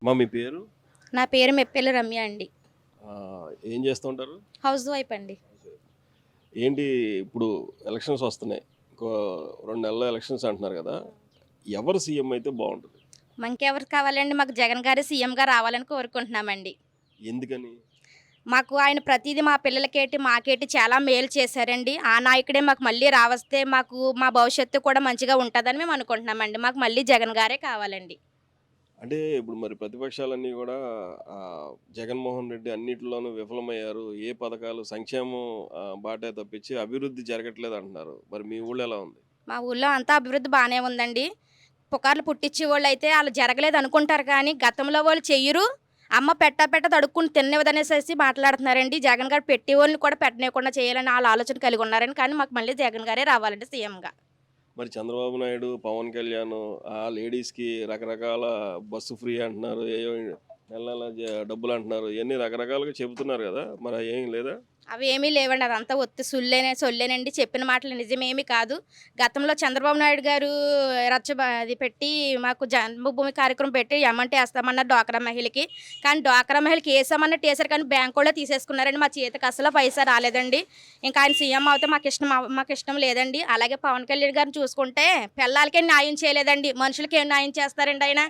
మీ పేరు? నా పేరు మెప్పెల రమ్య అండి. ఏం చేస్తూ ఉంటారు? హౌస్ వైఫ్ అండి. ఏంటి ఇప్పుడు ఎలక్షన్స్ వస్తున్నాయి. ఇంకో 2 నెలల్లో ఎలక్షన్స్ అంటున్నారు కదా! ఎవరు సీఎం అయితే బావుంటది? మనకెవరు కావాలండి? మాకు జగన్ గారే సీఎంగా రావాలని కోరుకుంటున్నామండి. ఎందుకని? మాకు ఆయన ప్రతీదీ మా పిల్లలకేటి, మాకేటి చాలా మేలు చేశారండి. ఆ నాయకుడే మాకు మళ్ళీ రావస్తే మాకు మా భవిష్యత్తు కూడా మంచిగా ఉంటదని మేము అనుకుంటున్నామండి. మాకు మళ్ళీ జగన్ గారే కావాలండి. అంటే ఇప్పుడు మరి ప్రతిపక్షాలన్నీ గూడా జగన్మోహన్ రెడ్డి అన్నిటిలోనూ విఫలమయ్యారు. ఏ పథకాలు సంక్షేమం బాటే తప్పించి అభివృద్ధి జరగట్లేదంటున్నారు. మరి మీ ఊళ్ళో ఎలా ఉంది? మా ఊళ్ళో అంతా అభివృద్ధి బానే ఉందండి. పుకార్లు పుట్టిచ్చేవోళ్ళైతే ఆళ్ళు జరగలేదనుకుంటారు కానీ, గతంలో వాళ్ళు చెయ్యరు. అమ్మ పెట్ట తడుక్కుని తిననివ్వదనేసేసి మాట్లాడుతున్నారండి. జగన్ గారు పెట్టేవోళ్ళని కూడా పెట్టనీయకుండా చేయాలని ఆళ్ళ ఆలోచన కలిగున్నారని. కానీ మాకు మళ్ళీ జగన్ గారే రావాలండి సీఎంగా. మరి చంద్రబాబు నాయుడు, పవన్ కళ్యాణ్ లేడీస్‌కి రకరకాల బస్సు ఫ్రీ అంటున్నారు. ఏయో నెల నెల డబ్బులంటున్నారు. ఇయన్నీ రకరకాలుగా చెబుతున్నారు గదా! మరి అయేం లేదా? అవేమీ లేవండి. అదంతా ఉత్తి సొల్లేనండి. చెప్పిన మాటలు నిజమేమి కాదు. గతంలో చంద్రబాబు నాయుడు గారు అది పెట్టి మాకు జన్మభూమి కార్యక్రమం పెట్టి ఎమంటే ఏస్తామన్నారు డ్వాక్రా మహిళకి. కానీ డ్వాక్రా మహిళకి ఏసామన్నట్టు ఏసారు కానీ బ్యాంకోళ్ళే తీసేసుకున్నారండి. మా చేతికి అసలు పైసా రాలేదండి. ఇంకా ఆయన సీఎం అవుతే మాకిష్టం లేదండి. అలాగే పవన్ కళ్యాణ్ గారిని చూసుకుంటే పెళ్ళాలకే న్యాయం చేయలేదండి. మనుషులకి ఏం న్యాయం చేస్తారండి ఆయన?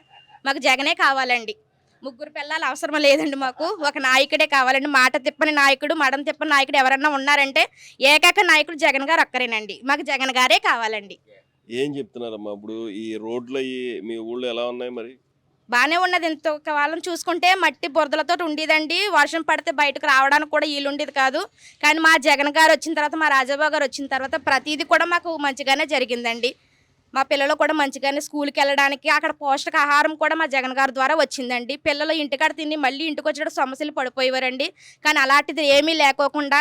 మాకు జగనే కావాలండి. ముగ్గురు పిల్లలు అవసరం లేదండి మాకు. ఒక నాయకుడే కావాలండి. మాట తిప్పని నాయకుడు, మడం తిప్పని నాయకుడు ఎవరన్నా ఉన్నారంటే ఏకైక నాయకుడు జగన్ గారు ఒక్కరేనండి. మాకు జగన్ గారే కావాలండి. ఏం చెప్తున్నారమ్మా? ఇప్పుడు ఈ రోడ్లయ్యి మీ ఊళ్ళో ఎలా ఉన్నాయి మరి? బానే ఉన్నది. ఇంతకాలం చూసుకుంటే మట్టి బురదలతోటి ఉండేదండి. వర్షం పడితే బయటకు రావడానికి కూడా వీలుండేది కాదు. కానీ మా జగన్ గారు వచ్చిన తర్వాత, మా రాజాబాబు గారు వచ్చిన తర్వాత ప్రతీది కూడా మాకు మంచిగానే జరిగిందండి. మా పిల్లలు కూడా మంచిగానే స్కూల్‌కెళ్ళడానికి, అక్కడ పోషకాహారం కూడా మా జగన్ గారి ద్వారా వచ్చిందండి. పిల్లలు ఇంటికాడ తిని మళ్ళీ ఇంటికొచ్చేటప్పుడు సమస్యలు పడిపోయేవారండి. కానీ అలాంటిది ఏమీ లేకోకుండా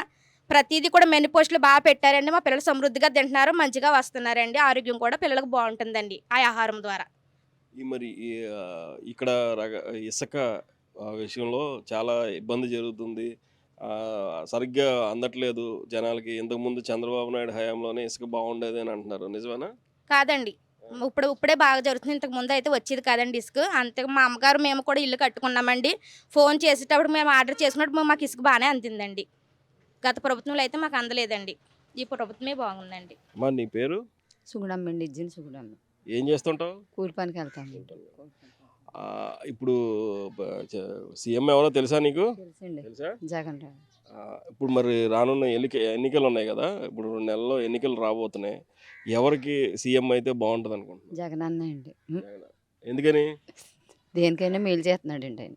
ప్రతీది కూడా మెను పోస్టులు పెట్టారండి. మా పిల్లలు సమృద్ధిగా తింటున్నారు. మంచిగా వస్తున్నారండి. ఆరోగ్యం కూడా పిల్లలకు బావుంటుందండి ఆ ఆహారం ద్వారా. ఈ ఇక్కడ రగ ఇసుక విషయంలో చాలా ఇబ్బంది జరుగుతుంది. సరిగ్గా అందట్లేదు జనాలకి. ఇంతకుముందు చంద్రబాబు నాయుడు హయాంలోనే ఇసుక బాగుండేది అని అంటున్నారు. నిజమేనా? కాదండి. ఇప్పుడే బాగా జరుగుతుంది. ఇంతకు ముందయితే వచ్చేది కాదండి ఇసుక. అంతే మా అమ్మగారు మేము కూడా ఇల్లు కట్టుకున్నామండి. ఫోన్ చేసేటప్పుడు మేము ఆర్డర్ చేసుకున్నప్పుడు మాకు ఇసుక బానే అందిందండి. గత ప్రభుత్వంలో అయితే మాకు అందలేదండి. ఈ ప్రభుత్వమే బాగుందండి. అమ్మా నీ పేరు? సుగుణమ్మండి. ఇజ్జిన సుగుణమ్మ. ఏం చేస్తుంటావు? కూలి పనికెళ్తాము. ఇప్పుడు బ చ సీఎం ఎవరో తెలుసా నీకు? తెలుసండి. తెలుసా? జగన్ రావు. ఇప్పుడు మరి రానున్న ఎన్నికలున్నాయి గదా! ఇప్పుడు 2 నెలల్లో ఎన్నికలు రాబోతున్నాయి. ఎవరికి సీఎం అయితే బావుంటదనుకుంటున్నావు? జగనన్నే అండి. జగనా? ఎందుకని? దేనికైనా మేలు చేస్తున్నాడండి ఆయన.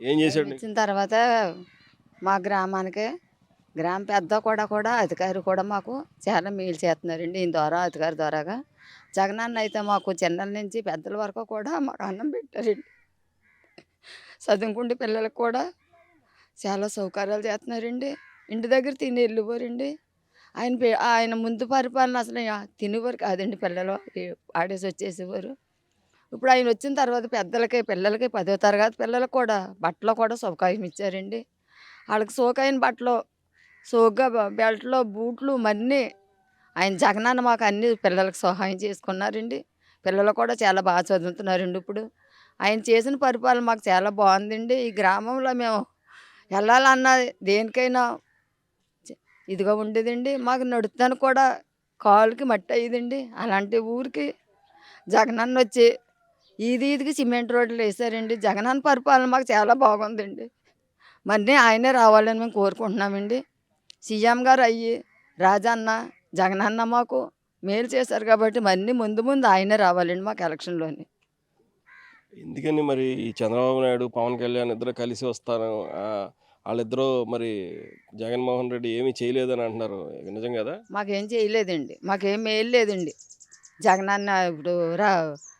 ఏం చేశాడు నీకు? వచ్చిన తర్వాత మా గ్రామానికి గ్రామ పెద్ద కూడా అధికారి కూడా మాకు చాలా మేలు చేస్తున్నారండి. ఈయన ద్వారా అధికారి ద్వారాగా. జగనన్న అయితే మాకు చిన్నల నుంచి పెద్దల వరకు కూడా మాకు అన్నం పెట్టారండి. చదువుకుంటే పిల్లలకు కూడా చాలా సౌకర్యాలు చేస్తున్నారండి. ఇంటి దగ్గర తిని వెళ్ళిపోరండి. ఆయన ముందు పరిపాలన అసలు తినేవారు కాదండి. పిల్లలు ఆడేసి వచ్చేసేవారు. ఇప్పుడు ఆయన వచ్చిన తర్వాత పెద్దలకి పిల్లలకి 10వ తరగతి పిల్లలకు కూడా బట్టలు కూడా సౌకర్యం ఇచ్చారండి. వాళ్ళకి సోకైన బట్టలు సోగ్గా బెల్ట్లు బూట్లు మన్నీ ఆయన జగనన్న మాకు అన్ని పిల్లలకు సహాయం చేసుకున్నారండి. పిల్లలు కూడా చాలా బాగా చదువుతున్నారండి ఇప్పుడు. ఆయన చేసిన పరిపాలన మాకు చాలా బాగుందండి. ఈ గ్రామంలో మేము వెళ్ళాలన్నా దేనికైనా ఇదిగా ఉండేదండి. మాకు నడుస్తానికి కూడా కాలుకి మట్టి అయ్యేదండి. అలాంటి ఊరికి జగనన్న వచ్చి ఈదికి సిమెంట్ రోడ్లు వేసారండి. జగనన్న పరిపాలన మాకు చాలా బాగుందండి. మళ్ళీ ఆయనే రావాలని మేము కోరుకుంటున్నామండి. సీఎం గారు అయ్యి రాజన్న జగనన్న మాకు మేలు చేశారు కాబట్టి మళ్ళీ ముందు ఆయనే రావాలండి మాకు ఎలక్షన్లోని. ఎందుకని మరి ఈ చంద్రబాబు నాయుడు, పవన్ కళ్యాణ్ ఇద్దరు కలిసి వస్తారు. ఆళ్ళిద్దరూ మరి జగన్మోహన్ రెడ్డి ఏమీ చేయలేదని అంటున్నారు. నిజం కదా? మాకేం చేయలేదండి. మాకేం మేలు లేదండి. జగనన్న ఇప్పుడు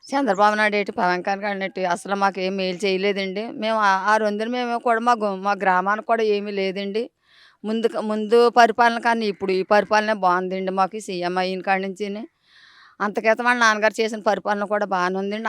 చంద్రబాబు నాయుడు ఏంటి పవన్ కళ్యాణ్ ఏంటి అసలు మాకేం మేలు చేయలేదండి. మేము ఆ రొందున మేము కూడా మా గ్రామానికి కూడా ఏమీ లేదండి. ముందు పరిపాలన కన్నా ఇప్పుడు ఈ పరిపాలనే బాగుందండి మాకు సీఎం అయిన కాడి నుంచి. అంతకితం వాళ్ళ నాన్నగారు చేసిన పరిపాలన కూడా బాగానే ఉందండి.